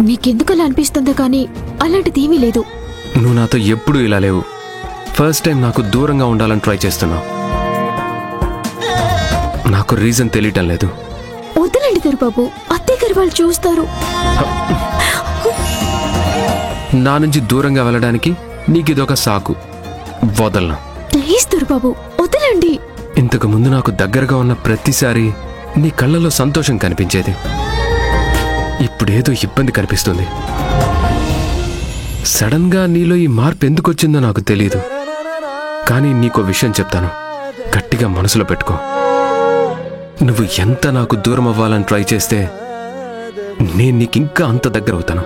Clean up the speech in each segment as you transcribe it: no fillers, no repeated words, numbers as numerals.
మీకెందుకలా అనిపిస్తుందో కానీ అలాంటిదేమీ లేదు. నువ్వు నాతో ఎప్పుడూ ఇలా లేవు. ఫస్ట్ టైం నాకు దూరంగా ఉండాలని ట్రై చేస్తున్నావు. నాకు రీజన్ తెలియటం లేదు. వదలండి దొరబాబు, అత్తయ్య గారు వాళ్ళు చూస్తారు. నా నుంచి దూరంగా వెళ్ళడానికి నీకిదొక సాకు. వదలను. ప్లీజ్ దొరబాబు, వదలండి. ఇంతకు ముందు నాకు దగ్గరగా ఉన్న ప్రతిసారి నీ కళ్ళలో సంతోషం కనిపించేది. ఇప్పుడేదో ఇబ్బంది కనిపిస్తుంది. సడన్ గా నీలో ఈ మార్పు ఎందుకొచ్చిందో నాకు తెలియదు. కానీ నీకో విషయం చెప్తాను, గట్టిగా మనసులో పెట్టుకో. నువ్వు ఎంత నాకు దూరం అవ్వాలని ట్రై చేస్తే నేను నీకింకా అంత దగ్గర అవుతాను.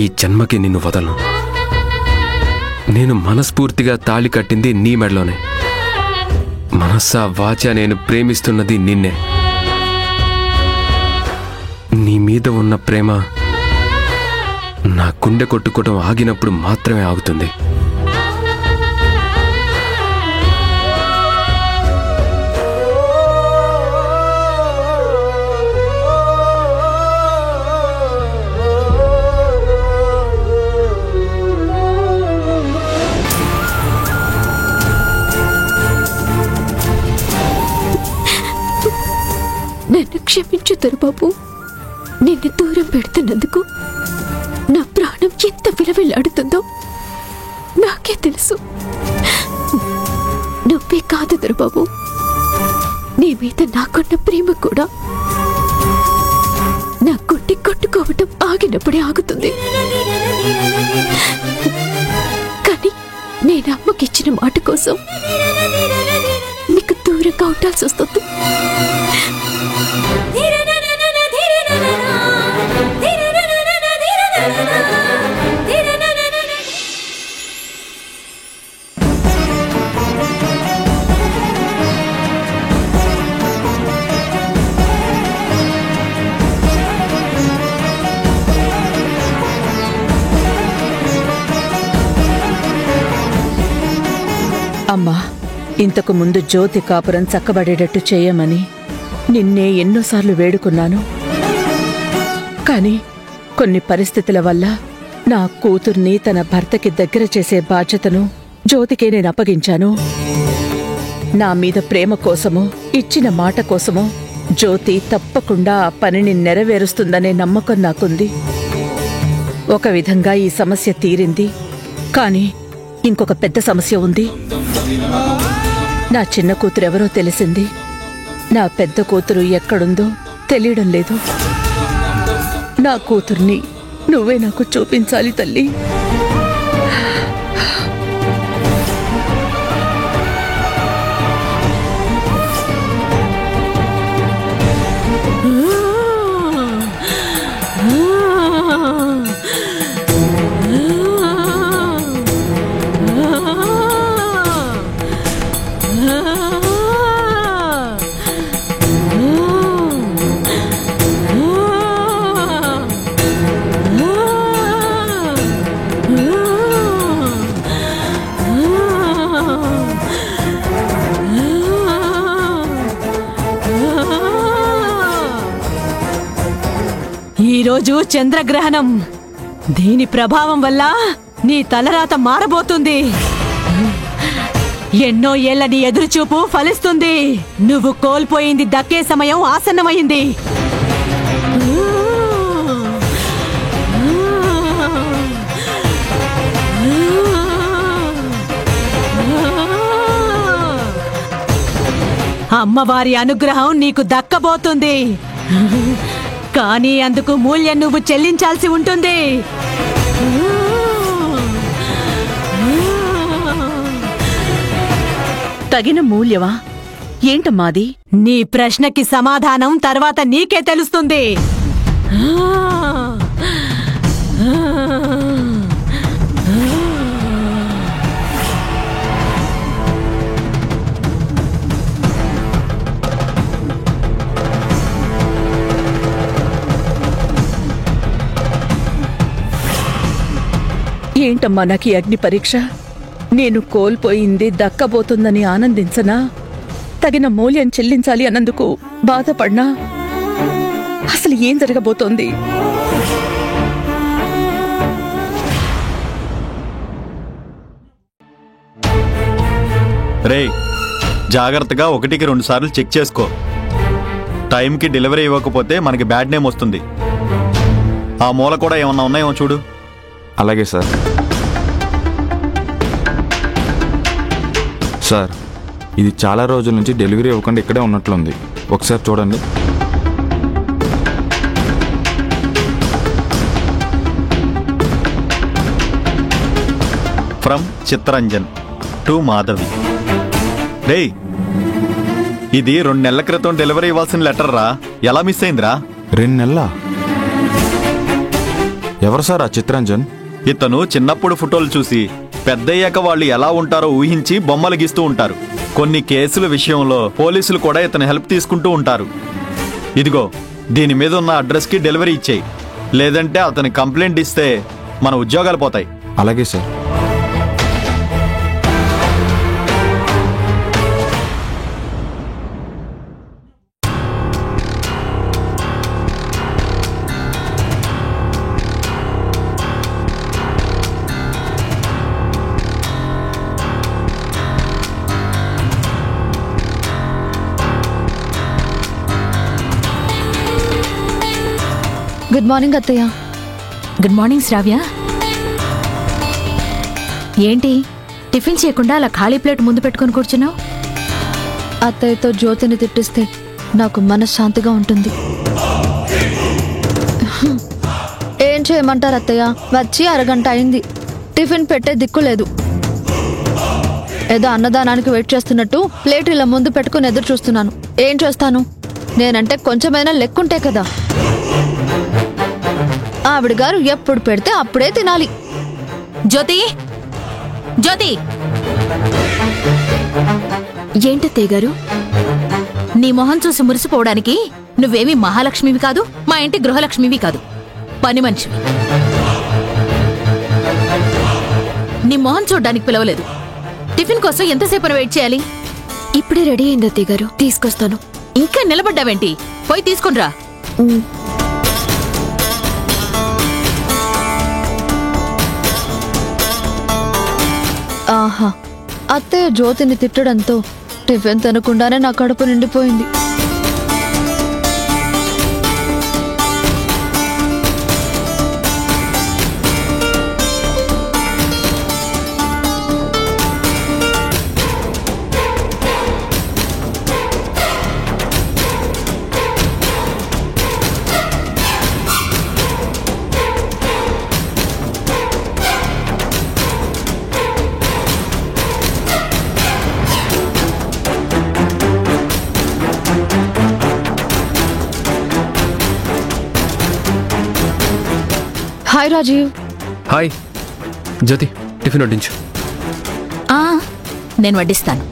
ఈ జన్మకి నిన్ను వదలను. నేను మనస్ఫూర్తిగా తాళి కట్టింది నీ మెడలోనే. మనస్సా వాచా నేను ప్రేమిస్తున్నది నిన్నే. నీ మీద ఉన్న ప్రేమ నా గుండె కొట్టుకోవడం ఆగినప్పుడు మాత్రమే ఆగుతుంది. నన్ను క్షమించు దొరబాబు. నిన్ను దూరం పెడుతున్నందుకు నా ప్రాణం ఎంత విలవిల్లాడుతుందో నాకే తెలుసు. నువ్వే కాదు దొరబాబు, నీ మీద నాకున్న ప్రేమ కూడా నా గుండె కొట్టుకోవటం ఆగినప్పుడే ఆగుతుంది. కానీ నేను అమ్మకిచ్చిన మాట కోసం నీకు దూరంగా ఉండాల్సి వస్తుంది. అమ్మా, ఇంతకు ముందు జ్యోతి కాపురం చక్కబడేటట్టు చేయమని నిన్నే ఎన్నోసార్లు వేడుకున్నాను. కానీ కొన్ని పరిస్థితుల వల్ల నా కూతుర్ని తన భర్తకి దగ్గర చేసే బాధ్యతను జ్యోతికే నేను అప్పగించాను. నా మీద ప్రేమ కోసమో ఇచ్చిన మాట కోసమో జ్యోతి తప్పకుండా ఆ పనిని నెరవేరుస్తుందనే నమ్మకం నాకుంది. ఒక విధంగా ఈ సమస్య తీరింది. కానీ ఇంకొక పెద్ద సమస్య ఉంది. నా చిన్న కూతురెవరో తెలిసింది. నా పెద్ద కూతురు ఎక్కడుందో తెలియడం లేదు. నా కూతుర్ని నువ్వే నాకు చూపించాలి తల్లి. ఈరోజు చంద్రగ్రహణం. దీని ప్రభావం వల్ల నీ తలరాత మారబోతుంది. ఎన్నో ఏళ్ల నీ ఎదురుచూపు ఫలిస్తుంది. నువ్వు కోల్పోయింది దక్కే సమయం ఆసన్నమైంది. అమ్మవారి అనుగ్రహం నీకు దక్కబోతుంది. కానీ అందుకు మూల్యం నువ్వు చెల్లించాల్సి ఉంటుంది. తగిన మూల్యమా? ఏంటమ్మాది? నీ ప్రశ్నకి సమాధానం తర్వాత నీకే తెలుస్తుంది. ఏంటమ్మా నాకు ఈ అగ్ని పరీక్ష? నేను కోల్పోయింది దక్కబోతుందని ఆనందించనా? తగిన మూల్యం చెల్లించాలి అన్నందుకు బాధపడ్నా? అసలు అసలు ఏం జరగబోతోంది? రే, జాగ్రత్తగా 1కి 2 సార్లు చెక్ చేసుకో. టైంకి డెలివరీ ఇవ్వకపోతే మనకి బ్యాడ్ నేమ్ వస్తుంది. ఆ మూల కూడా ఏమన్నా ఉన్నాయేమో చూడు. అలాగే సార్. సార్, ఇది చాలా రోజుల నుంచి డెలివరీ ఇవ్వకుండా ఇక్కడే ఉన్నట్లుంది. ఒకసారి చూడండి. From Chittaranjan to Madhavi. రే, ఇది 2 నెలల క్రితం డెలివరీ ఇవ్వాల్సిన లెటర్ రా. ఎలా మిస్ అయిందిరా? 2 నెలలా? ఎవరు సార్ ఆ చిత్తరంజన్? ఇతను చిన్నప్పుడు ఫోటోలు చూసి పెద్దయ్యాక వాళ్ళు ఎలా ఉంటారో ఊహించి బొమ్మలు గీస్తూ ఉంటారు. కొన్ని కేసుల విషయంలో పోలీసులు కూడా ఇతని హెల్ప్ తీసుకుంటూ ఉంటారు. ఇదిగో, దీని మీద ఉన్న అడ్రస్కి డెలివరీ ఇచ్చేయి. లేదంటే అతని కంప్లైంట్ ఇస్తే మన ఉద్యోగాలు పోతాయి. అలాగే సార్. గుడ్ మార్నింగ్ అత్తయ్య. గుడ్ మార్నింగ్ శ్రావ్య. ఏంటి టిఫిన్ చేయకుండా అలా ఖాళీ ప్లేట్ ముందు పెట్టుకుని కూర్చున్నావు? అత్తయ్యతో జ్యోతిని తిట్టిస్తే నాకు మనశ్శాంతిగా ఉంటుంది. ఏం చేయమంటారు అత్తయ్య? వచ్చి అరగంట అయింది, టిఫిన్ పెట్టే దిక్కు లేదు. ఏదో అన్నదానానికి వెయిట్ చేస్తున్నట్టు ప్లేట్ ఇలా ముందు పెట్టుకుని ఎదురు చూస్తున్నాను. ఏం చేస్తాను? నేనంటే కొంచెమైనా లెక్కుంటే కదా. ఆవిడ గారు ఎప్పుడు పెడితే అప్పుడే తినాలి. జ్యోతి, జ్యోతి! ఏంటత్తయ్య గారు? నీ మొహం చూసి మురిసిపోవడానికి నువ్వేమీ మహాలక్ష్మివి కాదు, మా ఇంటి గృహలక్ష్మివి కాదు, పని మనిషివి. నీ మొహం చూడ్డానికి పిలవలేదు. టిఫిన్ కోసం ఎంతసేపు వెయిట్ చేయాలి? ఇప్పుడే రెడీ అయింది అత్తయ్య గారు, తీసుకొస్తాను. ఇంకా నిలబడ్డావేంటి? పోయి తీసుకునిరా. ఆహా, అత్తయ్య జ్యోతిని తిట్టడంతో టిఫిన్ తినకుండానే నా కడుపు నిండిపోయింది. హాయ్ రాజీవ్. హాయ్ జ్యోతి, టిఫిన్ వడ్డించు. నేను వడ్డిస్తాను.